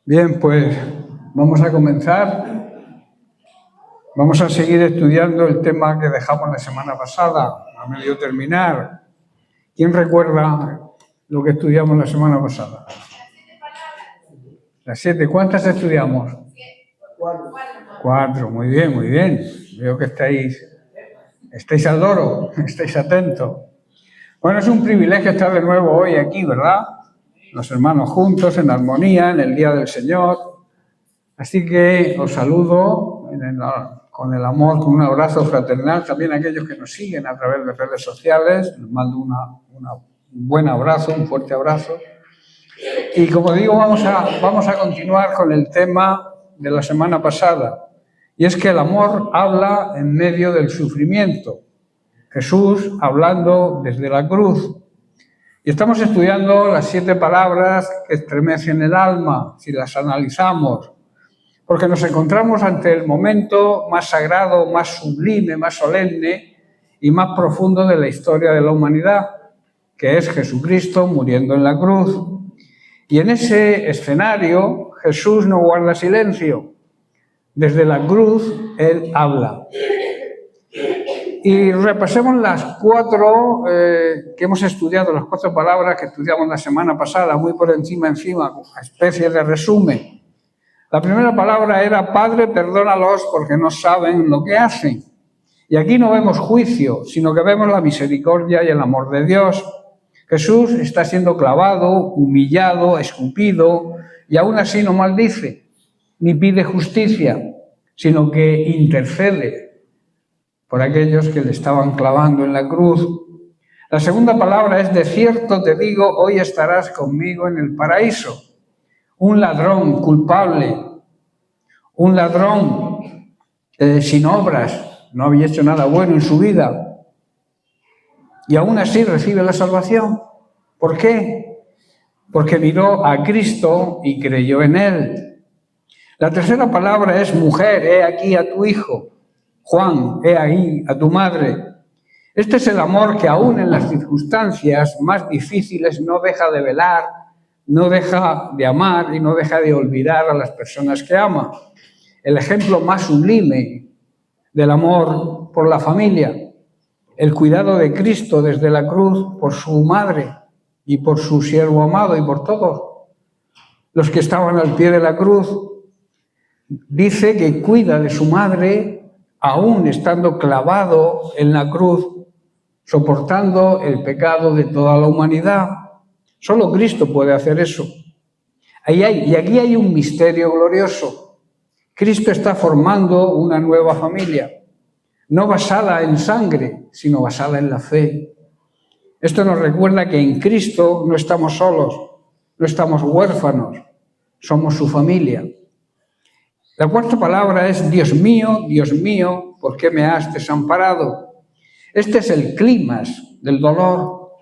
Bien, pues vamos a comenzar. Vamos a seguir estudiando el tema que dejamos la semana pasada, a medio terminar. ¿Quién recuerda lo que estudiamos la semana pasada? Las 7. ¿Cuántas estudiamos? 4. Muy bien, muy bien. Veo que estáis al loro, estáis atentos. Bueno, es un privilegio estar de nuevo hoy aquí, ¿verdad? Los hermanos juntos, en armonía, en el Día del Señor. Así que os saludo con el amor, con un abrazo fraternal. También a aquellos que nos siguen a través de redes sociales, les mando un buen abrazo, un fuerte abrazo. Y como digo, vamos a continuar con el tema de la semana pasada. Y es que el amor habla en medio del sufrimiento. Jesús hablando desde la cruz. Y estamos estudiando las 7 palabras que estremecen el alma, si las analizamos. Porque nos encontramos ante el momento más sagrado, más sublime, más solemne y más profundo de la historia de la humanidad, que es Jesucristo muriendo en la cruz. Y en ese escenario Jesús no guarda silencio. Desde la cruz Él habla. Y repasemos las 4 que hemos estudiado, las 4 palabras que estudiamos la semana pasada, muy por encima, una especie de resumen. La primera palabra era: Padre, perdónalos porque no saben lo que hacen. Y aquí no vemos juicio, sino que vemos la misericordia y el amor de Dios. Jesús está siendo clavado, humillado, escupido, y aún así no maldice, ni pide justicia, sino que intercede por aquellos que le estaban clavando en la cruz. La segunda palabra es: de cierto te digo, hoy estarás conmigo en el paraíso. Un ladrón culpable, un ladrón sin obras, no había hecho nada bueno en su vida, y aún así recibe la salvación. ¿Por qué? Porque miró a Cristo y creyó en Él. La tercera palabra es: mujer, he aquí a tu hijo. Juan, he ahí a tu madre. Este es el amor que aún en las circunstancias más difíciles no deja de velar, no deja de amar y no deja de olvidar a las personas que ama. El ejemplo más sublime del amor por la familia, el cuidado de Cristo desde la cruz por su madre y por su siervo amado y por todos los que estaban al pie de la cruz. Dice que cuida de su madre aún estando clavado en la cruz, soportando el pecado de toda la humanidad. Solo Cristo puede hacer eso. Y aquí hay un misterio glorioso. Cristo está formando una nueva familia, no basada en sangre, sino basada en la fe. Esto nos recuerda que en Cristo no estamos solos, no estamos huérfanos, somos su familia. La cuarta palabra es: Dios mío, ¿por qué me has desamparado? Este es el clímax del dolor.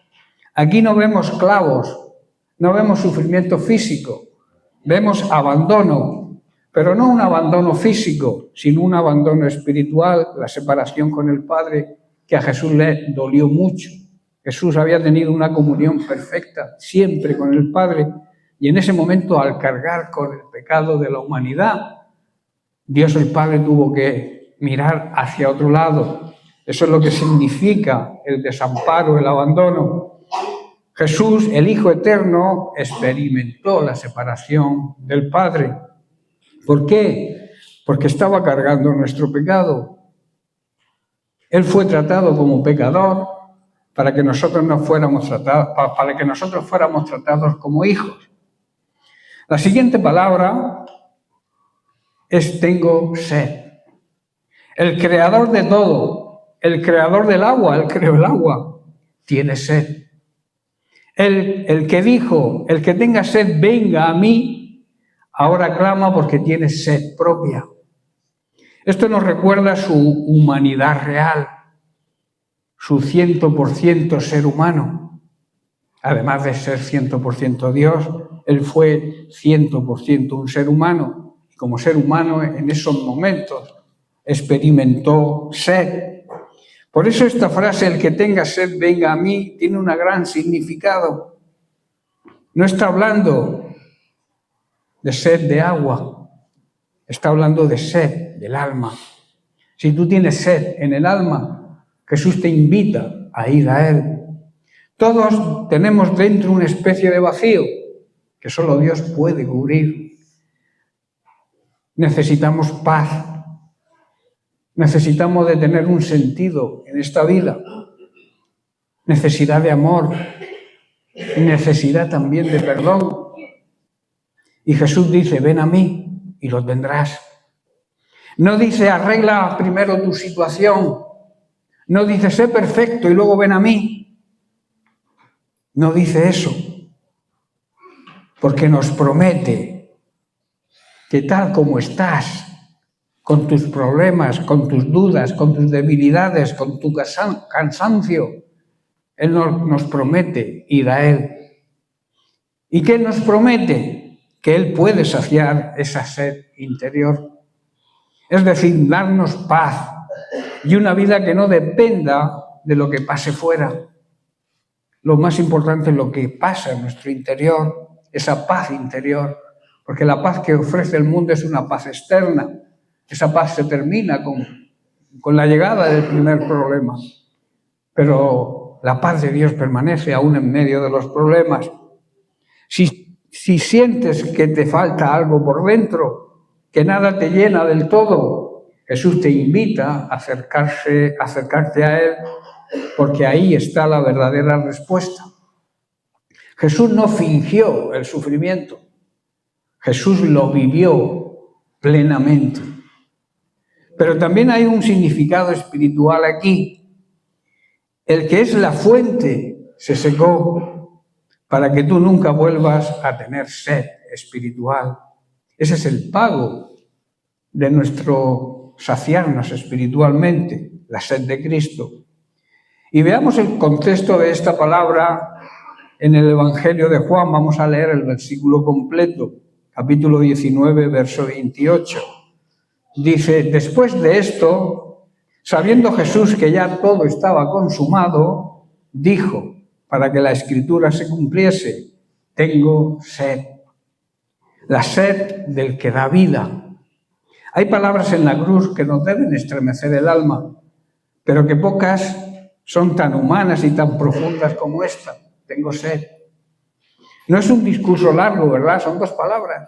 Aquí no vemos clavos, no vemos sufrimiento físico, vemos abandono, pero no un abandono físico, sino un abandono espiritual, la separación con el Padre, que a Jesús le dolió mucho. Jesús había tenido una comunión perfecta siempre con el Padre, y en ese momento, al cargar con el pecado de la humanidad, Dios el Padre tuvo que mirar hacia otro lado. Eso es lo que significa el desamparo, el abandono. Jesús, el Hijo Eterno, experimentó la separación del Padre. ¿Por qué? Porque estaba cargando nuestro pecado. Él fue tratado como pecador para que nosotros fuéramos tratados como hijos. La siguiente palabra es: tengo sed. El creador de todo, el creador del agua, Él creó el agua, tiene sed. El que dijo: el que tenga sed, venga a mí, ahora clama porque tiene sed propia. Esto nos recuerda su humanidad real, su 100% ser humano. Además de ser 100% Dios, Él fue 100% un ser humano. Y como ser humano, en esos momentos, experimentó sed. Por eso esta frase: el que tenga sed, venga a mí, tiene un gran significado. No está hablando de sed de agua. Está hablando de sed del alma. Si tú tienes sed en el alma, Jesús te invita a ir a Él. Todos tenemos dentro una especie de vacío que solo Dios puede cubrir. Necesitamos paz. Necesitamos de tener un sentido en esta vida. Necesidad de amor. Necesidad también de perdón. Y Jesús dice, ven a mí y lo tendrás. No dice, arregla primero tu situación. No dice, sé perfecto y luego ven a mí. No dice eso. Porque nos promete que tal como estás, con tus problemas, con tus dudas, con tus debilidades, con tu cansancio, Él nos promete ir a Él. ¿Y qué nos promete? Que Él puede saciar esa sed interior. Es decir, darnos paz y una vida que no dependa de lo que pase fuera. Lo más importante es lo que pasa en nuestro interior, esa paz interior, porque la paz que ofrece el mundo es una paz externa. Esa paz se termina con la llegada del primer problema, pero la paz de Dios permanece aún en medio de los problemas. Si sientes que te falta algo por dentro, que nada te llena del todo, Jesús te invita a acercarte a Él, porque ahí está la verdadera respuesta. Jesús no fingió el sufrimiento, Jesús lo vivió plenamente. Pero también hay un significado espiritual aquí. El que es la fuente se secó para que tú nunca vuelvas a tener sed espiritual. Ese es el pago de nuestro saciarnos espiritualmente, la sed de Cristo. Y veamos el contexto de esta palabra en el Evangelio de Juan. Vamos a leer el versículo completo, capítulo 19, verso 28. Dice, después de esto, sabiendo Jesús que ya todo estaba consumado, dijo, para que la Escritura se cumpliese, tengo sed. La sed del que da vida. Hay palabras en la cruz que nos deben estremecer el alma, pero que pocas son tan humanas y tan profundas como esta. Tengo sed. No es un discurso largo, ¿verdad? Son 2 palabras.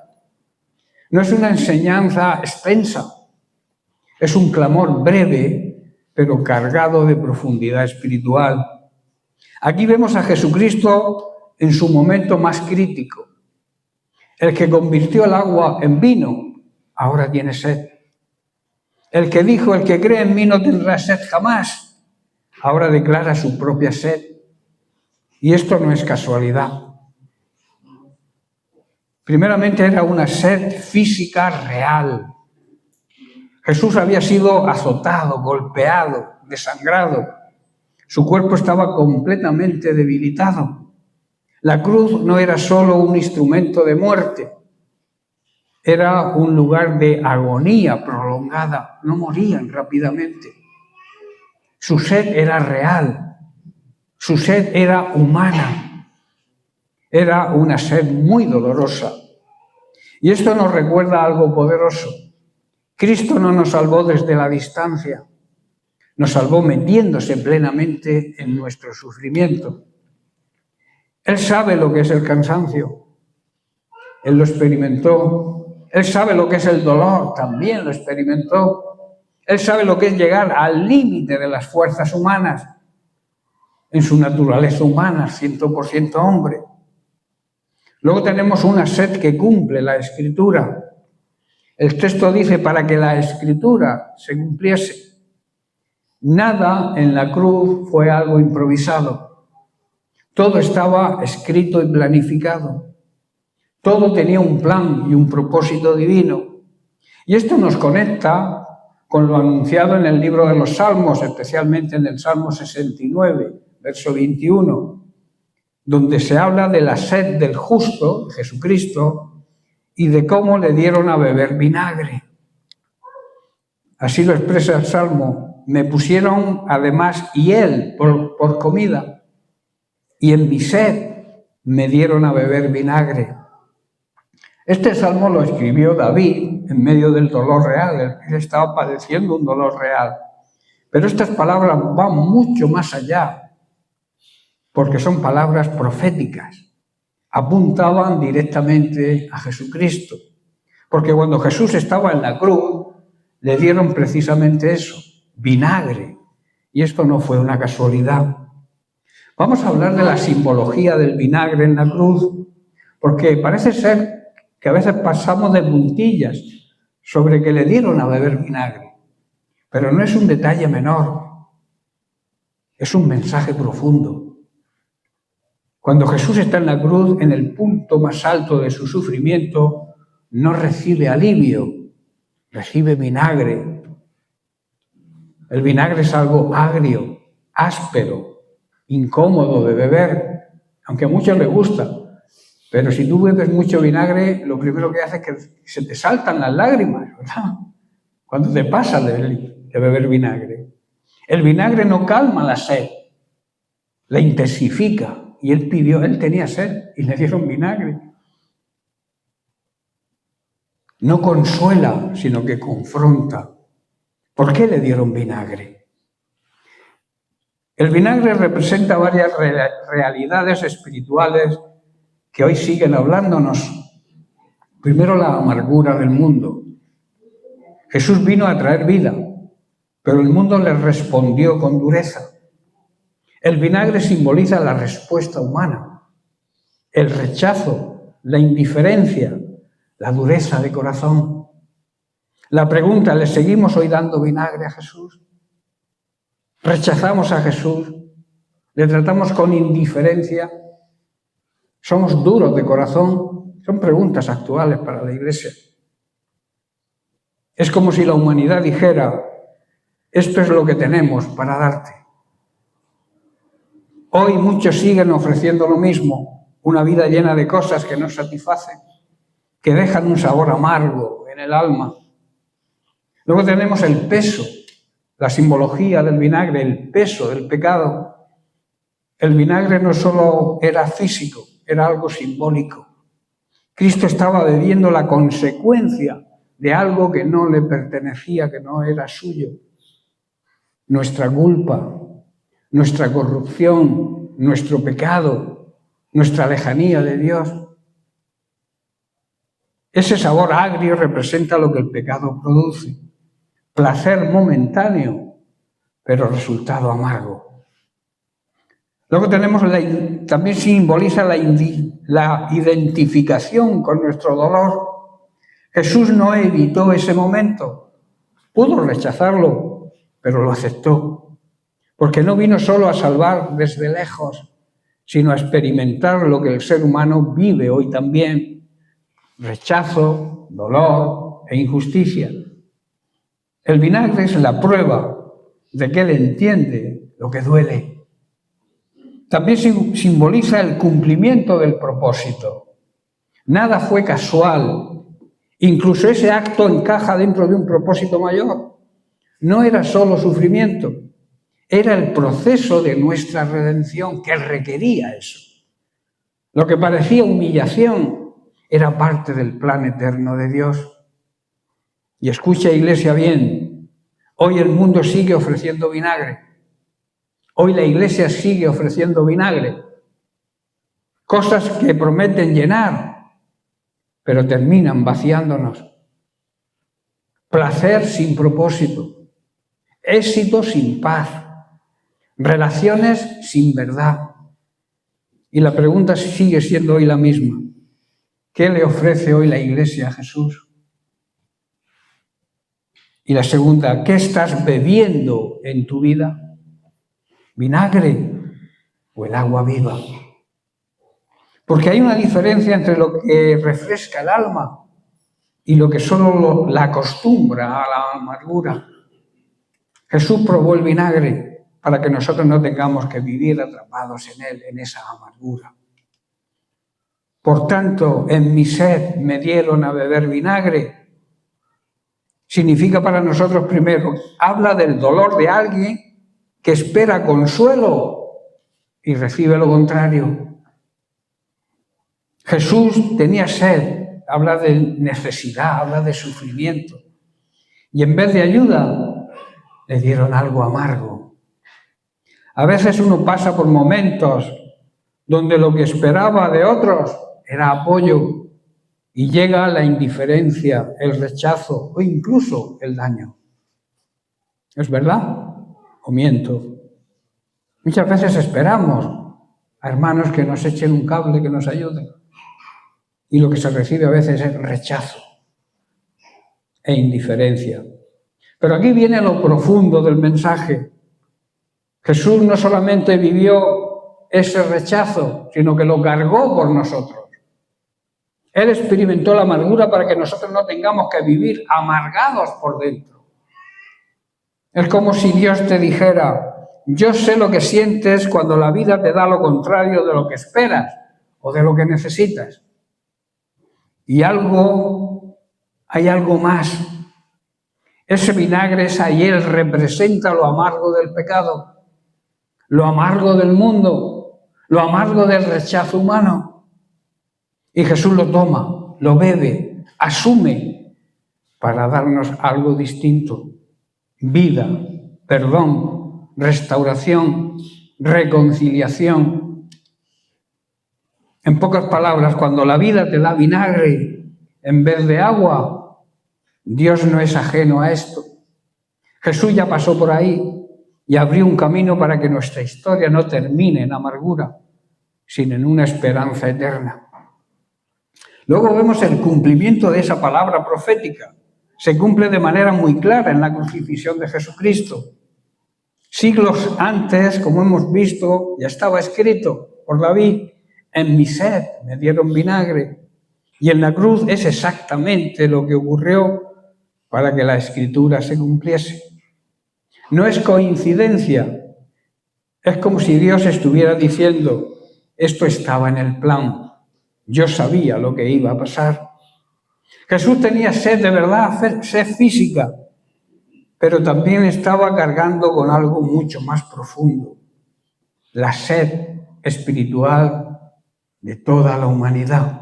No es una enseñanza extensa. Es un clamor breve, pero cargado de profundidad espiritual. Aquí vemos a Jesucristo en su momento más crítico. El que convirtió el agua en vino, ahora tiene sed. El que dijo, el que cree en mí no tendrá sed jamás, ahora declara su propia sed. Y esto no es casualidad. Primeramente era una sed física real. Jesús había sido azotado, golpeado, desangrado. Su cuerpo estaba completamente debilitado. La cruz no era solo un instrumento de muerte, era un lugar de agonía prolongada. No morían rápidamente. Su sed era real, su sed era humana, era una sed muy dolorosa. Y esto nos recuerda algo poderoso. Cristo no nos salvó desde la distancia. Nos salvó metiéndose plenamente en nuestro sufrimiento. Él sabe lo que es el cansancio. Él lo experimentó. Él sabe lo que es el dolor. También lo experimentó. Él sabe lo que es llegar al límite de las fuerzas humanas. En su naturaleza humana, 100% hombre. Luego tenemos una sed que cumple la Escritura. El texto dice, para que la Escritura se cumpliese. Nada en la cruz fue algo improvisado. Todo estaba escrito y planificado. Todo tenía un plan y un propósito divino. Y esto nos conecta con lo anunciado en el libro de los Salmos, especialmente en el Salmo 69, verso 21, donde se habla de la sed del justo, Jesucristo, y de cómo le dieron a beber vinagre. Así lo expresa el Salmo. Me pusieron además hiel por comida, y en mi sed me dieron a beber vinagre. Este salmo lo escribió David en medio del dolor real. Él estaba padeciendo un dolor real. Pero estas palabras van mucho más allá, porque son palabras proféticas. Apuntaban directamente a Jesucristo. Porque cuando Jesús estaba en la cruz, le dieron precisamente eso, vinagre. Y esto no fue una casualidad. Vamos a hablar de la simbología del vinagre en la cruz, porque parece ser que a veces pasamos de puntillas sobre que le dieron a beber vinagre. Pero no es un detalle menor, es un mensaje profundo. Cuando Jesús está en la cruz, en el punto más alto de su sufrimiento, no recibe alivio, recibe vinagre. El vinagre es algo agrio, áspero, incómodo de beber, aunque a muchos les gusta. Pero si tú bebes mucho vinagre, lo primero que hace es que se te saltan las lágrimas, ¿verdad? Cuando te pasa de beber vinagre. El vinagre no calma la sed, la intensifica. Y él tenía sed y le dieron vinagre. No consuela, sino que confronta. ¿Por qué le dieron vinagre? El vinagre representa varias realidades espirituales que hoy siguen hablándonos. Primero, la amargura del mundo. Jesús vino a traer vida, pero el mundo le respondió con dureza. El vinagre simboliza la respuesta humana, el rechazo, la indiferencia, la dureza de corazón. La pregunta, ¿le seguimos hoy dando vinagre a Jesús? ¿Rechazamos a Jesús? ¿Le tratamos con indiferencia? ¿Somos duros de corazón? Son preguntas actuales para la Iglesia. Es como si la humanidad dijera, esto es lo que tenemos para darte. Hoy muchos siguen ofreciendo lo mismo, una vida llena de cosas que no satisfacen, que dejan un sabor amargo en el alma. Luego tenemos el peso, la simbología del vinagre, el peso del pecado. El vinagre no solo era físico, era algo simbólico. Cristo estaba bebiendo la consecuencia de algo que no le pertenecía, que no era suyo. Nuestra culpa, nuestra corrupción, nuestro pecado, nuestra lejanía de Dios. Ese sabor agrio representa lo que el pecado produce. Placer momentáneo, pero resultado amargo. Luego tenemos también simboliza la identificación con nuestro dolor. Jesús no evitó ese momento. Pudo rechazarlo, pero lo aceptó. Porque no vino solo a salvar desde lejos, sino a experimentar lo que el ser humano vive hoy también. Rechazo, dolor e injusticia. El vinagre es la prueba de que él entiende lo que duele. También simboliza el cumplimiento del propósito. Nada fue casual. Incluso ese acto encaja dentro de un propósito mayor. No era solo sufrimiento, era el proceso de nuestra redención que requería eso. Lo que parecía humillación era parte del plan eterno de Dios. Y escucha, Iglesia, bien, hoy el mundo sigue ofreciendo vinagre. Hoy la Iglesia sigue ofreciendo vinagre. Cosas que prometen llenar, pero terminan vaciándonos. Placer sin propósito. Éxito sin paz. Relaciones sin verdad. Y la pregunta sigue siendo hoy la misma. ¿Qué le ofrece hoy la Iglesia a Jesús? Y la segunda, ¿qué estás bebiendo en tu vida? ¿Vinagre o el agua viva? Porque hay una diferencia entre lo que refresca el alma y lo que solo la acostumbra a la amargura. Jesús probó el vinagre para que nosotros no tengamos que vivir atrapados en él, en esa amargura. Por tanto, en mi sed me dieron a beber vinagre. Significa para nosotros primero, habla del dolor de alguien que espera consuelo y recibe lo contrario. Jesús tenía sed habla de necesidad, habla de sufrimiento. Y en vez de ayuda, le dieron algo amargo. A veces uno pasa por momentos donde lo que esperaba de otros era apoyo y llega la indiferencia, el rechazo o incluso el daño. ¿Es verdad o miento? Muchas veces esperamos a hermanos que nos echen un cable, que nos ayuden. Y lo que se recibe a veces es rechazo e indiferencia. Pero aquí viene lo profundo del mensaje. Jesús no solamente vivió ese rechazo, sino que lo cargó por nosotros. Él experimentó la amargura para que nosotros no tengamos que vivir amargados por dentro. Es como si Dios te dijera: yo sé lo que sientes cuando la vida te da lo contrario de lo que esperas o de lo que necesitas. Y hay algo más. Ese vinagre, esa hiel, representa lo amargo del pecado, lo amargo del mundo, lo amargo del rechazo humano. Y Jesús lo toma, lo bebe, asume para darnos algo distinto: vida, perdón, restauración, reconciliación. En pocas palabras, cuando la vida te da vinagre en vez de agua, Dios no es ajeno a esto. Jesús ya pasó por ahí y abrió un camino para que nuestra historia no termine en amargura, sino en una esperanza eterna. Luego vemos el cumplimiento de esa palabra profética. Se cumple de manera muy clara en la crucifixión de Jesucristo. Siglos antes, como hemos visto, ya estaba escrito por David: en mi sed me dieron vinagre. Y en la cruz es exactamente lo que ocurrió para que la Escritura se cumpliese. No es coincidencia, es como si Dios estuviera diciendo: esto estaba en el plan, yo sabía lo que iba a pasar. Jesús tenía sed de verdad, sed física, pero también estaba cargando con algo mucho más profundo: la sed espiritual de toda la humanidad.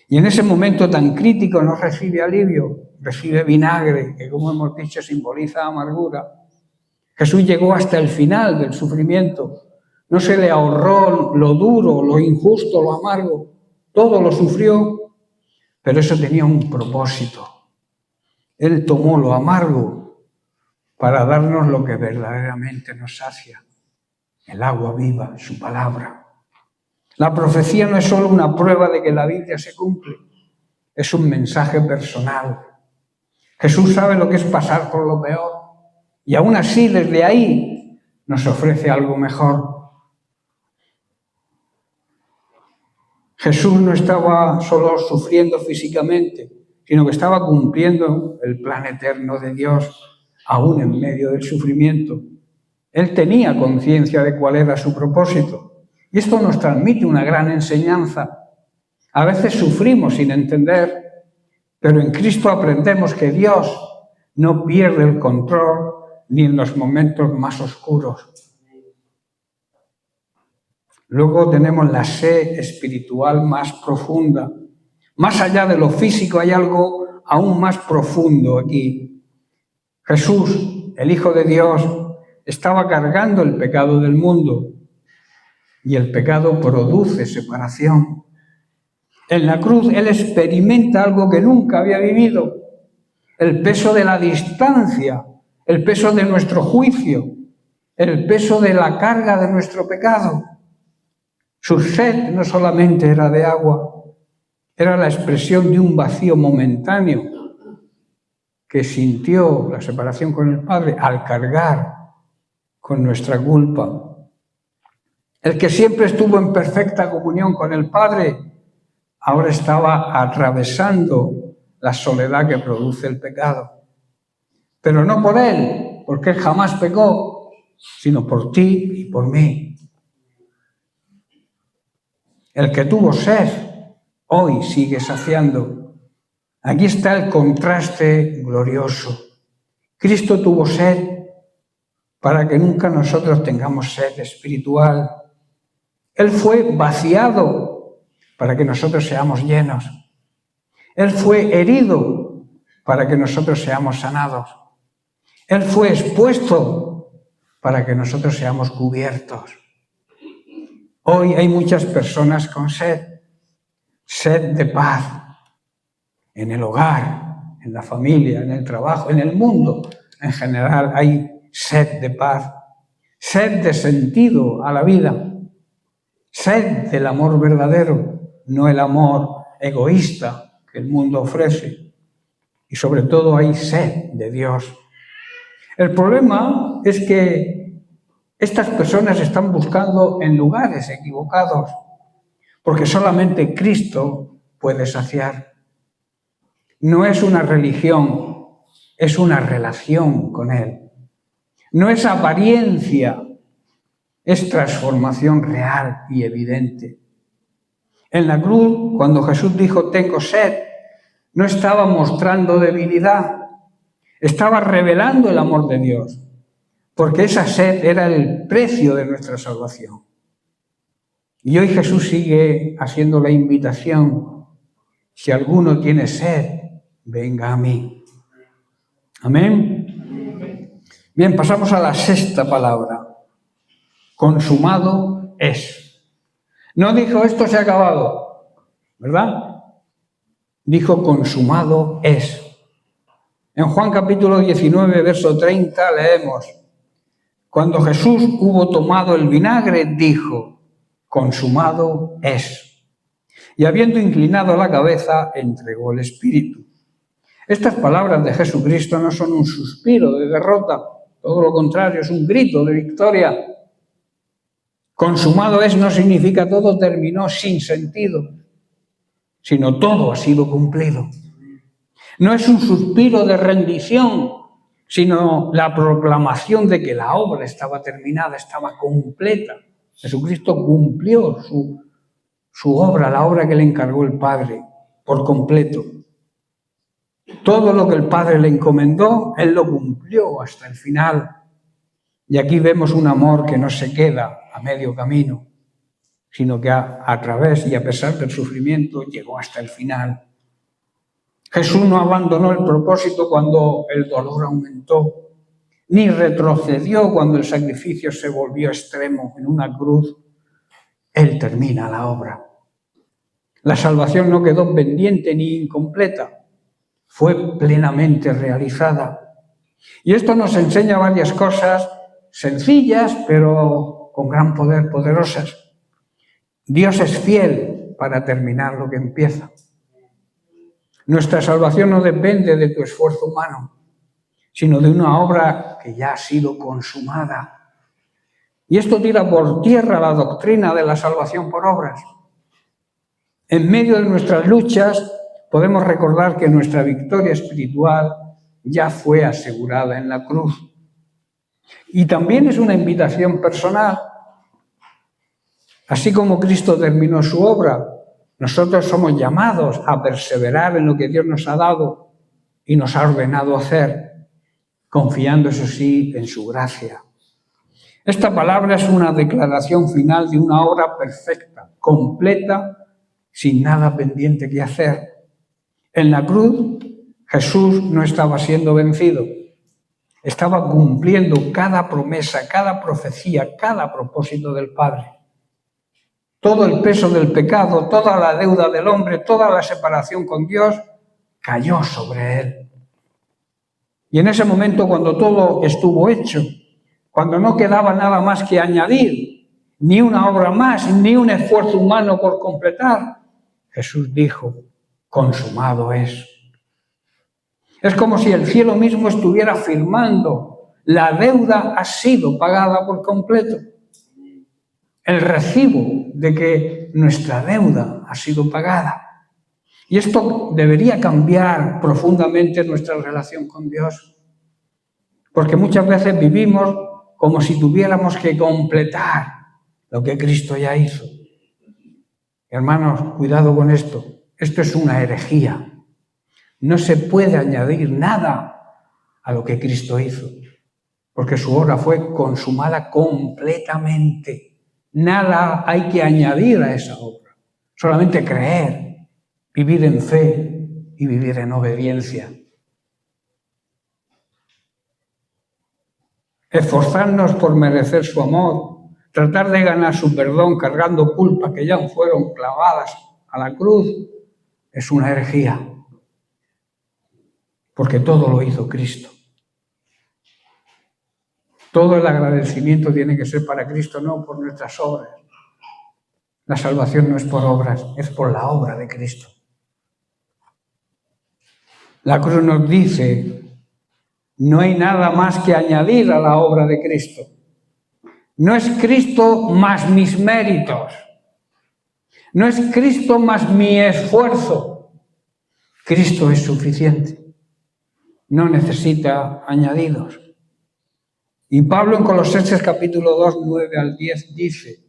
Y en ese momento tan crítico no recibe alivio, recibe vinagre, que como hemos dicho simboliza amargura. Jesús llegó hasta el final del sufrimiento. No se le ahorró lo duro, lo injusto, lo amargo. Todo lo sufrió, pero eso tenía un propósito. Él tomó lo amargo para darnos lo que verdaderamente nos sacia: el agua viva, su palabra. La profecía no es solo una prueba de que la Biblia se cumple, es un mensaje personal. Jesús sabe lo que es pasar por lo peor y aún así desde ahí nos ofrece algo mejor. Jesús no estaba solo sufriendo físicamente, sino que estaba cumpliendo el plan eterno de Dios aún en medio del sufrimiento. Él tenía conciencia de cuál era su propósito. Y esto nos transmite una gran enseñanza. A veces sufrimos sin entender, pero en Cristo aprendemos que Dios no pierde el control ni en los momentos más oscuros. Luego tenemos la sed espiritual más profunda. Más allá de lo físico hay algo aún más profundo aquí. Jesús, el Hijo de Dios, estaba cargando el pecado del mundo. Y el pecado produce separación. En la cruz Él experimenta algo que nunca había vivido: el peso de la distancia, el peso de nuestro juicio, el peso de la carga de nuestro pecado. Su sed no solamente era de agua, era la expresión de un vacío momentáneo que sintió la separación con el Padre al cargar con nuestra culpa. El que siempre estuvo en perfecta comunión con el Padre, ahora estaba atravesando la soledad que produce el pecado. Pero no por Él, porque Él jamás pecó, sino por ti y por mí. El que tuvo sed, hoy sigue saciando. Aquí está el contraste glorioso. Cristo tuvo sed para que nunca nosotros tengamos sed espiritual. Él fue vaciado para que nosotros seamos llenos. Él fue herido para que nosotros seamos sanados. Él fue expuesto para que nosotros seamos cubiertos. Hoy hay muchas personas con sed de paz, en el hogar, en la familia, en el trabajo, en el mundo. En general hay sed de paz, sed de sentido a la vida, sed del amor verdadero, no el amor egoísta que el mundo ofrece. Y sobre todo hay sed de Dios. El problema es que estas personas están buscando en lugares equivocados, porque solamente Cristo puede saciar. No es una religión, es una relación con Él. No es apariencia, es transformación real y evidente. En la cruz, cuando Jesús dijo, tengo sed, no estaba mostrando debilidad, estaba revelando el amor de Dios, porque esa sed era el precio de nuestra salvación. Y hoy Jesús sigue haciendo la invitación, si alguno tiene sed, venga a mí. Amén. Bien, pasamos a la sexta palabra. Consumado es. No dijo esto se ha acabado, ¿verdad? Dijo consumado es. En Juan capítulo 19, verso 30 leemos, cuando Jesús hubo tomado el vinagre, dijo, consumado es. Y habiendo inclinado la cabeza, entregó el Espíritu. Estas palabras de Jesucristo no son un suspiro de derrota, todo lo contrario, es un grito de victoria. Consumado es no significa todo terminó sin sentido, sino todo ha sido cumplido. No es un suspiro de rendición, sino la proclamación de que la obra estaba terminada, estaba completa. Jesucristo cumplió su obra, la obra que le encargó el Padre, por completo. Todo lo que el Padre le encomendó, Él lo cumplió hasta el final. Y aquí vemos un amor que no se queda a medio camino, sino que a través y a pesar del sufrimiento llegó hasta el final. Jesús no abandonó el propósito cuando el dolor aumentó, ni retrocedió cuando el sacrificio se volvió extremo en una cruz. Él termina la obra. La salvación no quedó pendiente ni incompleta, fue plenamente realizada. Y esto nos enseña varias cosas sencillas, pero con gran poder, poderosas. Dios es fiel para terminar lo que empieza. Nuestra salvación no depende de tu esfuerzo humano, sino de una obra que ya ha sido consumada. Y esto tira por tierra la doctrina de la salvación por obras. En medio de nuestras luchas podemos recordar que nuestra victoria espiritual ya fue asegurada en la cruz. Y también es una invitación personal. Así como Cristo terminó su obra, nosotros somos llamados a perseverar en lo que Dios nos ha dado y nos ha ordenado hacer, confiando, eso sí, en su gracia. Esta palabra es una declaración final de una obra perfecta, completa, sin nada pendiente que hacer. En la cruz, Jesús no estaba siendo vencido, estaba cumpliendo cada promesa, cada profecía, cada propósito del Padre. Todo el peso del pecado, toda la deuda del hombre, toda la separación con Dios, cayó sobre él. Y en ese momento, cuando todo estuvo hecho, cuando no quedaba nada más que añadir, ni una obra más, ni un esfuerzo humano por completar, Jesús dijo, consumado es. Es como si el cielo mismo estuviera afirmando, la deuda ha sido pagada por completo. El recibo de que nuestra deuda ha sido pagada. Y esto debería cambiar profundamente nuestra relación con Dios. Porque muchas veces vivimos como si tuviéramos que completar lo que Cristo ya hizo. Hermanos, cuidado con esto. Esto es una herejía. No se puede añadir nada a lo que Cristo hizo, porque su obra fue consumada completamente. Nada hay que añadir a esa obra, solamente creer, vivir en fe y vivir en obediencia. Esforzarnos por merecer su amor, tratar de ganar su perdón cargando culpas que ya fueron clavadas a la cruz, es una herejía. Porque todo lo hizo Cristo. Todo el agradecimiento tiene que ser para Cristo, no por nuestras obras. La salvación no es por obras, es por la obra de Cristo. La cruz nos dice, no hay nada más que añadir a la obra de Cristo. No es Cristo más mis méritos. No es Cristo más mi esfuerzo. Cristo es suficiente. No necesita añadidos. Y Pablo en Colosenses capítulo 2, 9 al 10 dice,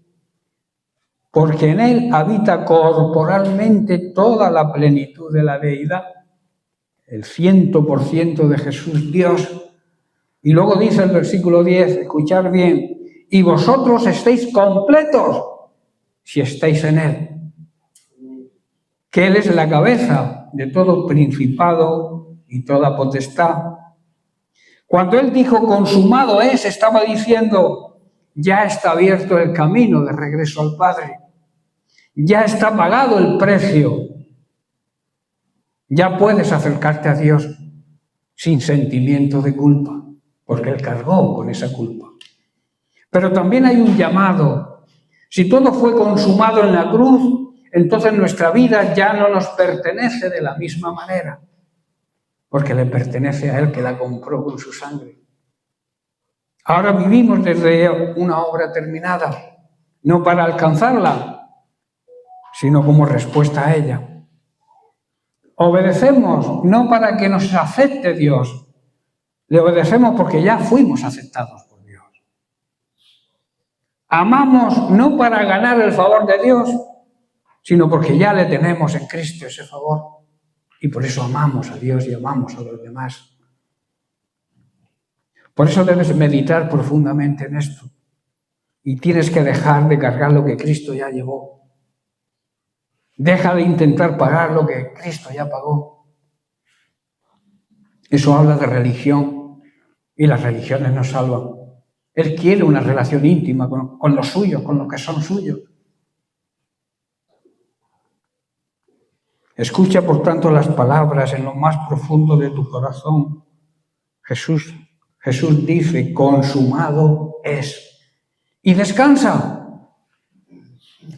porque en él habita corporalmente toda la plenitud de la deidad, el 100% de Jesús Dios. Y luego dice el versículo 10, escuchad bien, y vosotros estáis completos si estáis en él, que él es la cabeza de todo principado y toda potestad. Cuando él dijo consumado es, estaba diciendo ya está abierto el camino de regreso al Padre, ya está pagado el precio, ya puedes acercarte a Dios sin sentimiento de culpa, porque él cargó con esa culpa. Pero también hay un llamado. Si todo fue consumado en la cruz, entonces nuestra vida ya no nos pertenece de la misma manera, porque le pertenece a él que la compró con su sangre. Ahora vivimos desde una obra terminada, no para alcanzarla, sino como respuesta a ella. Obedecemos no para que nos acepte Dios, le obedecemos porque ya fuimos aceptados por Dios. Amamos no para ganar el favor de Dios, sino porque ya le tenemos en Cristo ese favor. Y por eso amamos a Dios y amamos a los demás. Por eso debes meditar profundamente en esto. Y tienes que dejar de cargar lo que Cristo ya llevó. Deja de intentar pagar lo que Cristo ya pagó. Eso habla de religión. Y las religiones no salvan. Él quiere una relación íntima con los suyos, con los que son suyos. Escucha, por tanto, las palabras en lo más profundo de tu corazón. Jesús dice, consumado es. Y descansa.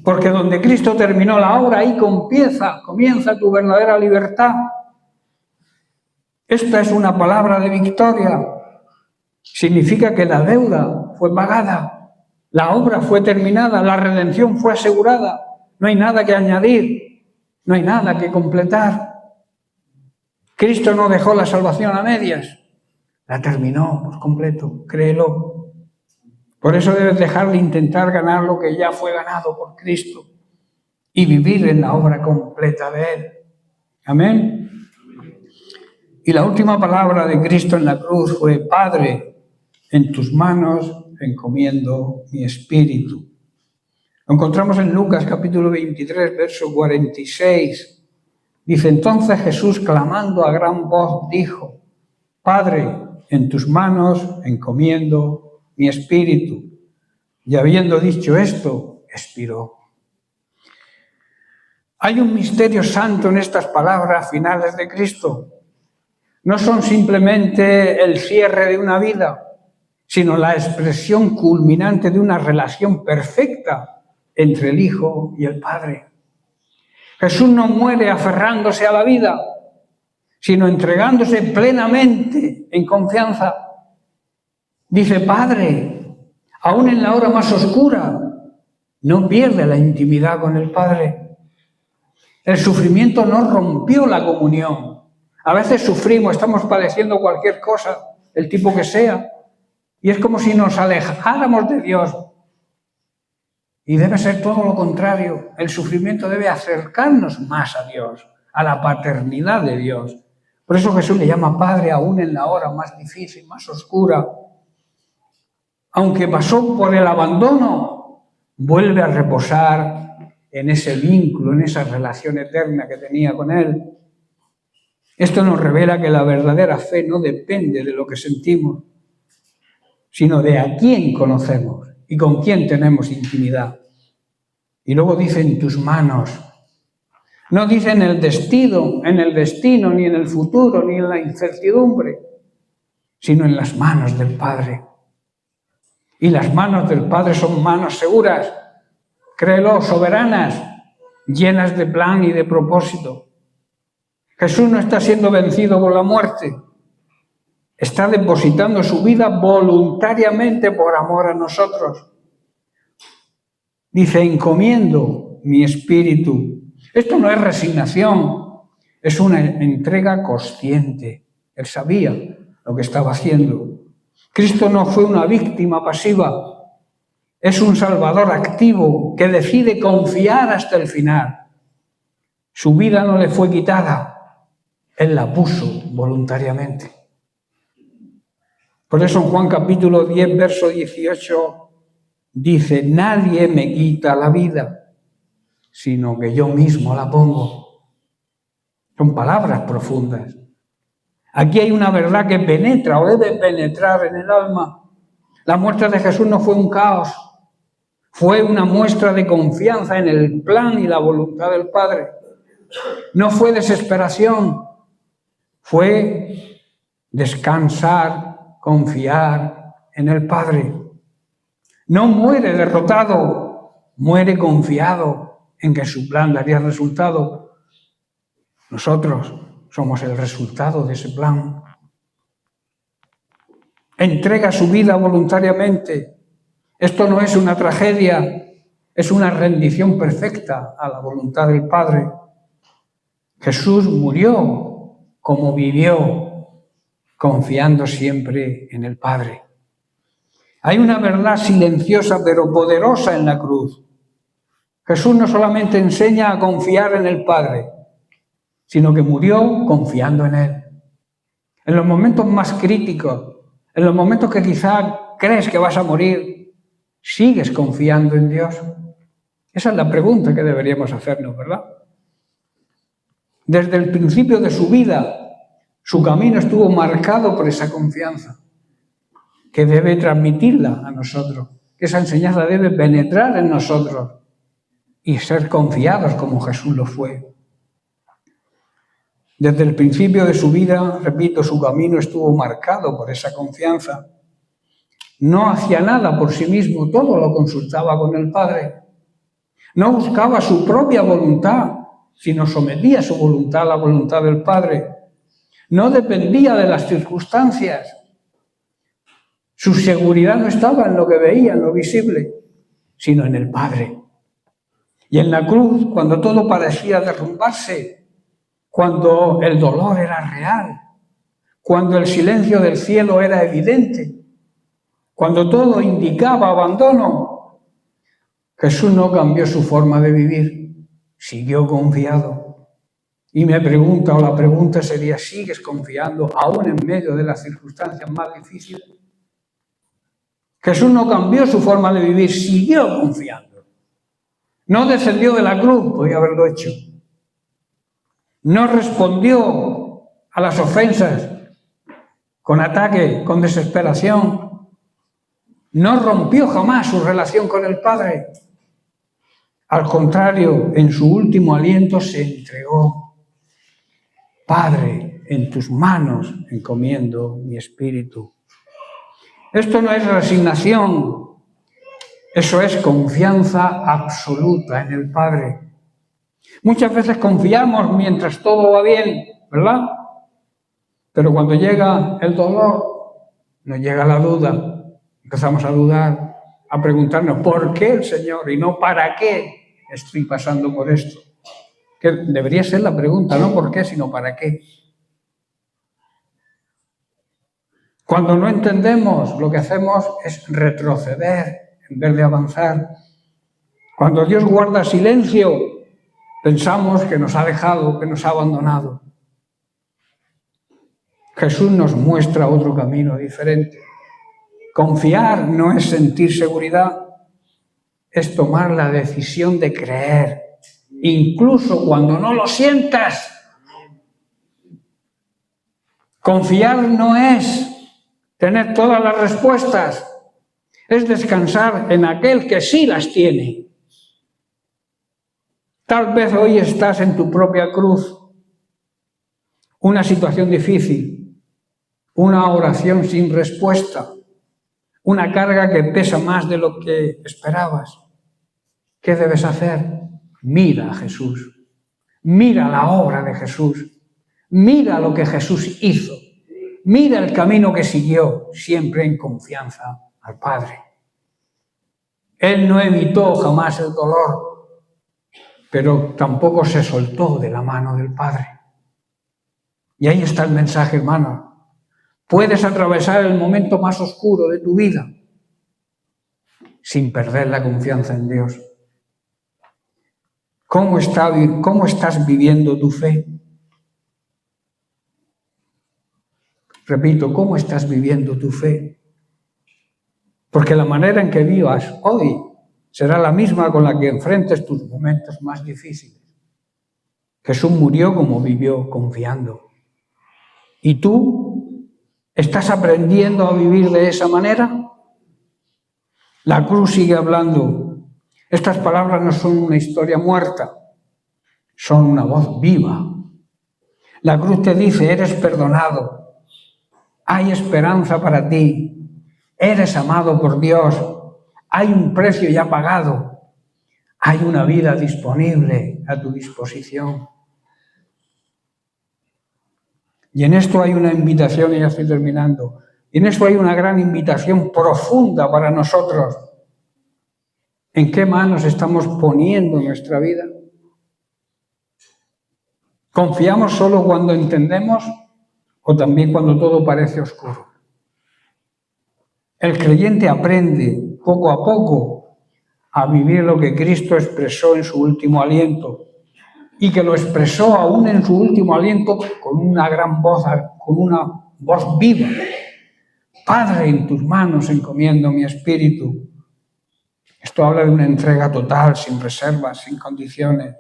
Porque donde Cristo terminó la obra, ahí comienza tu verdadera libertad. Esta es una palabra de victoria. Significa que la deuda fue pagada, la obra fue terminada, la redención fue asegurada. No hay nada que añadir, no hay nada que completar. Cristo no dejó la salvación a medias, la terminó por completo, créelo. Por eso debes dejar de intentar ganar lo que ya fue ganado por Cristo y vivir en la obra completa de Él. Amén. Y la última palabra de Cristo en la cruz fue, Padre, en tus manos encomiendo mi espíritu. Lo encontramos en Lucas capítulo 23, verso 46. Dice, entonces Jesús, clamando a gran voz, dijo, Padre, en tus manos encomiendo mi espíritu. Y habiendo dicho esto, expiró. Hay un misterio santo en estas palabras finales de Cristo. No son simplemente el cierre de una vida, sino la expresión culminante de una relación perfecta entre el Hijo y el Padre. Jesús no muere aferrándose a la vida, sino entregándose plenamente en confianza. Dice, Padre, aún en la hora más oscura, no pierde la intimidad con el Padre. El sufrimiento no rompió la comunión. A veces sufrimos, estamos padeciendo cualquier cosa, el tipo que sea, y es como si nos alejáramos de Dios. Y debe ser todo lo contrario. El sufrimiento debe acercarnos más a Dios, a la paternidad de Dios. Por eso Jesús le llama Padre aún en la hora más difícil, más oscura. Aunque pasó por el abandono, vuelve a reposar en ese vínculo, en esa relación eterna que tenía con Él. Esto nos revela que la verdadera fe no depende de lo que sentimos, sino de a quién conocemos y con quién tenemos intimidad. Y luego dice en tus manos. No dice en el destino, ni en el futuro, ni en la incertidumbre, sino en las manos del Padre. Y las manos del Padre son manos seguras, créelo, soberanas, llenas de plan y de propósito. Jesús no está siendo vencido por la muerte, está depositando su vida voluntariamente por amor a nosotros. Dice, encomiendo mi espíritu. Esto no es resignación, es una entrega consciente. Él sabía lo que estaba haciendo. Cristo no fue una víctima pasiva, es un salvador activo que decide confiar hasta el final. Su vida no le fue quitada, Él la puso voluntariamente. Por eso en Juan capítulo 10, verso 18, dice, nadie me quita la vida, sino que yo mismo la pongo. Son palabras profundas. Aquí hay una verdad que penetra o debe penetrar en el alma. La muerte de Jesús no fue un caos, fue una muestra de confianza en el plan y la voluntad del Padre. No fue desesperación, fue descansar, confiar en el Padre. No muere derrotado, muere confiado en que su plan daría resultado. Nosotros somos el resultado de ese plan. Entrega su vida voluntariamente. Esto no es una tragedia, es una rendición perfecta a la voluntad del Padre. Jesús murió como vivió, confiando siempre en el Padre. Hay una verdad silenciosa pero poderosa en la cruz. Jesús no solamente enseña a confiar en el Padre, sino que murió confiando en Él. En los momentos más críticos, en los momentos que quizá crees que vas a morir, ¿sigues confiando en Dios? Esa es la pregunta que deberíamos hacernos, ¿verdad? Desde el principio de su vida, su camino estuvo marcado por esa confianza, que debe transmitirla a nosotros, que esa enseñanza debe penetrar en nosotros y ser confiados como Jesús lo fue. Desde el principio de su vida, repito, su camino estuvo marcado por esa confianza. No hacía nada por sí mismo, todo lo consultaba con el Padre. No buscaba su propia voluntad, sino sometía su voluntad a la voluntad del Padre. No dependía de las circunstancias. Su seguridad no estaba en lo que veía, en lo visible, sino en el Padre. Y en la cruz, cuando todo parecía derrumbarse, cuando el dolor era real, cuando el silencio del cielo era evidente, cuando todo indicaba abandono, Jesús no cambió su forma de vivir, siguió confiado. Y me pregunta, o la pregunta sería, ¿sigues confiando aún en medio de las circunstancias más difíciles? Jesús no cambió su forma de vivir, siguió confiando. No descendió de la cruz, podía haberlo hecho. No respondió a las ofensas con ataque, con desesperación. No rompió jamás su relación con el Padre. Al contrario, en su último aliento se entregó. Padre, en tus manos encomiendo mi espíritu. Esto no es resignación, eso es confianza absoluta en el Padre. Muchas veces confiamos mientras todo va bien, ¿verdad? Pero cuando llega el dolor, nos llega la duda, empezamos a dudar, a preguntarnos ¿por qué el Señor? Y no ¿para qué estoy pasando por esto? Que debería ser la pregunta, no ¿por qué? Sino ¿para qué? Cuando no entendemos, lo que hacemos es retroceder en vez de avanzar. Cuando Dios guarda silencio, pensamos que nos ha dejado, que nos ha abandonado. Jesús nos muestra otro camino diferente. Confiar no es sentir seguridad, es tomar la decisión de creer, incluso cuando no lo sientas. Confiar no es tener todas las respuestas, es descansar en aquel que sí las tiene. Tal vez hoy estás en tu propia cruz, una situación difícil, una oración sin respuesta, una carga que pesa más de lo que esperabas. ¿Qué debes hacer? Mira a Jesús, mira la obra de Jesús, mira lo que Jesús hizo, mira el camino que siguió, siempre en confianza al Padre. Él no evitó jamás el dolor, pero tampoco se soltó de la mano del Padre. Y ahí está el mensaje, hermano. Puedes atravesar el momento más oscuro de tu vida sin perder la confianza en Dios. ¿Cómo estás viviendo tu fe? Repito, ¿cómo estás viviendo tu fe? Porque la manera en que vivas hoy será la misma con la que enfrentes tus momentos más difíciles. Jesús murió como vivió, confiando. ¿Y tú estás aprendiendo a vivir de esa manera? La cruz sigue hablando. Estas palabras no son una historia muerta, son una voz viva. La cruz te dice, eres perdonado, hay esperanza para ti, eres amado por Dios, hay un precio ya pagado, hay una vida disponible a tu disposición. Y en esto hay una invitación, y ya estoy terminando, y en esto hay una gran invitación profunda para nosotros. ¿En qué manos estamos poniendo nuestra vida? ¿Confiamos solo cuando entendemos o también cuando todo parece oscuro? El creyente aprende poco a poco a vivir lo que Cristo expresó en su último aliento y que lo expresó aún en su último aliento con una gran voz, con una voz viva. Padre, en tus manos encomiendo mi espíritu. Esto habla de una entrega total, sin reservas, sin condiciones.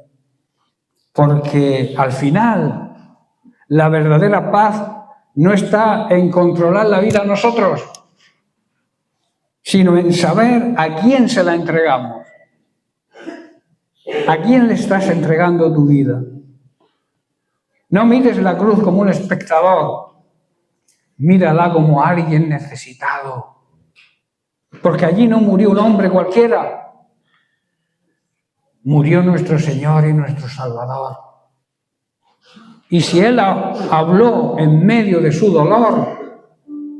Porque al final, la verdadera paz no está en controlar la vida a nosotros, sino en saber a quién se la entregamos. ¿A quién le estás entregando tu vida? No mires la cruz como un espectador, mírala como alguien necesitado. Porque allí no murió un hombre cualquiera, murió nuestro Señor y nuestro Salvador. Y si Él habló en medio de su dolor,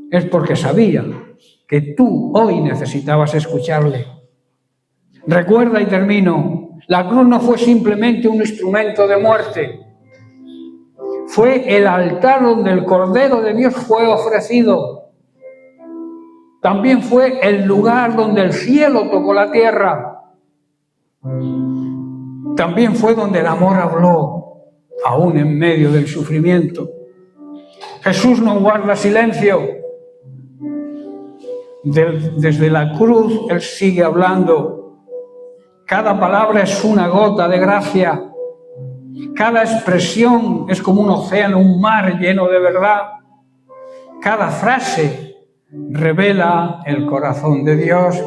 es porque sabía que tú hoy necesitabas escucharle. Recuerda, y termino, la cruz no fue simplemente un instrumento de muerte. Fue el altar donde el Cordero de Dios fue ofrecido. También fue el lugar donde el cielo tocó la tierra. También fue donde el amor habló, aún en medio del sufrimiento. Jesús no guarda silencio. Desde la cruz Él sigue hablando. Cada palabra es una gota de gracia. Cada expresión es como un océano, un mar lleno de verdad. Cada frase revela el corazón de Dios.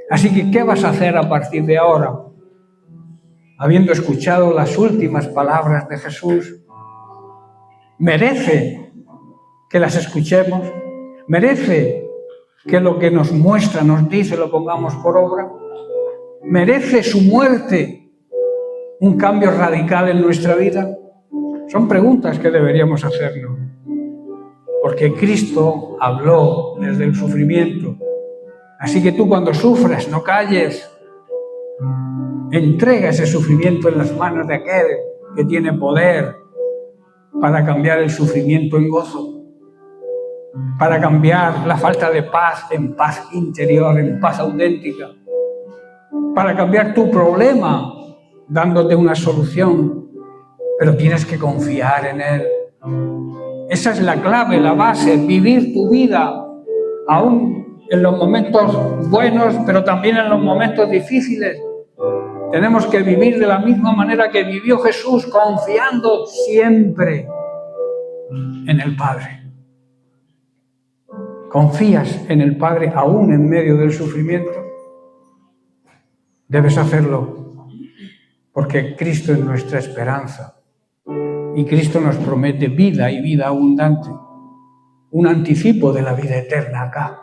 Así que, ¿qué vas a hacer a partir de ahora? Habiendo escuchado las últimas palabras de Jesús, merece que las escuchemos, merece que lo que nos muestra, nos dice, lo pongamos por obra, merece su muerte un cambio radical en nuestra vida. Son preguntas que deberíamos hacernos, porque Cristo habló desde el sufrimiento. Así que tú, cuando sufras, no calles. Entrega ese sufrimiento en las manos de aquel que tiene poder para cambiar el sufrimiento en gozo, para cambiar la falta de paz en paz interior, en paz auténtica, para cambiar tu problema dándote una solución, pero tienes que confiar en Él. Esa es la clave, la base, vivir tu vida aún en los momentos buenos, pero también en los momentos difíciles. Tenemos que vivir de la misma manera que vivió Jesús, confiando siempre en el Padre. ¿Confías en el Padre aún en medio del sufrimiento? Debes hacerlo, porque Cristo es nuestra esperanza. Y Cristo nos promete vida y vida abundante. Un anticipo de la vida eterna acá.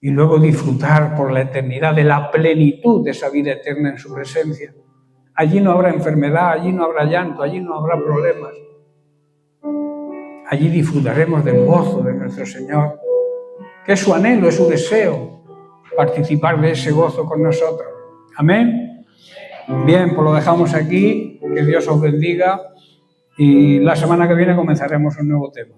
Y luego disfrutar por la eternidad de la plenitud de esa vida eterna en su presencia. Allí no habrá enfermedad, allí no habrá llanto, allí no habrá problemas. Allí disfrutaremos del gozo de nuestro Señor, que es su anhelo, es su deseo, participar de ese gozo con nosotros. Amén. Bien, pues lo dejamos aquí, que Dios os bendiga y la semana que viene comenzaremos un nuevo tema.